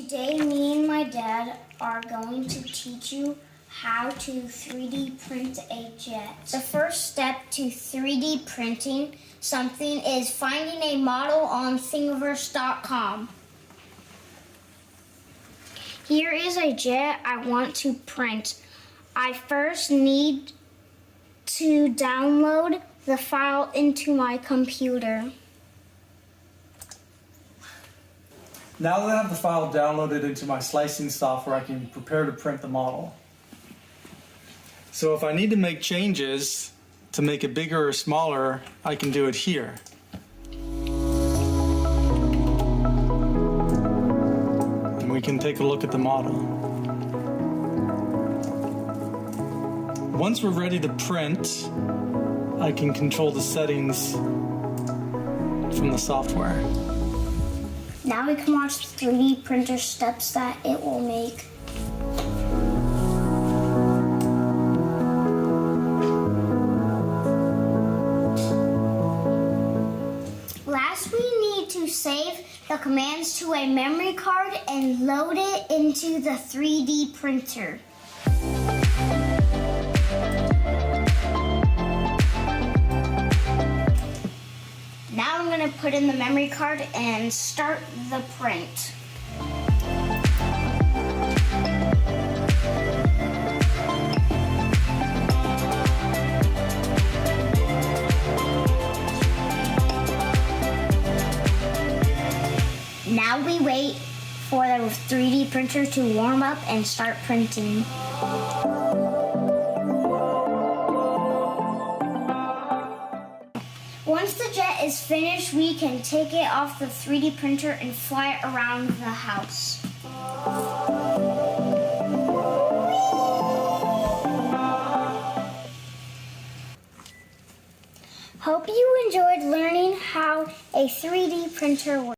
Today, me and my dad are going to teach you how to 3D print a jet. The first step to 3D printing something is finding a model on thingiverse.com. Here is a jet I want to print. I first need to download the file into my computer. Now that I have the file downloaded into my slicing software, I can prepare to print the model. So if I need to make changes to make it bigger or smaller, I can do it here. And we can take a look at the model. Once we're ready to print, I can control the settings from the software. Now we can watch the 3D printer steps that it will make. Last, we need to save the commands to a memory card and load it into the 3D printer. Now I'm going to put in the memory card and start the print. Now we wait for the 3D printer to warm up and start printing. Once the jet is finished, we can take it off the 3D printer and fly it around the house. Hope you enjoyed learning how a 3D printer works.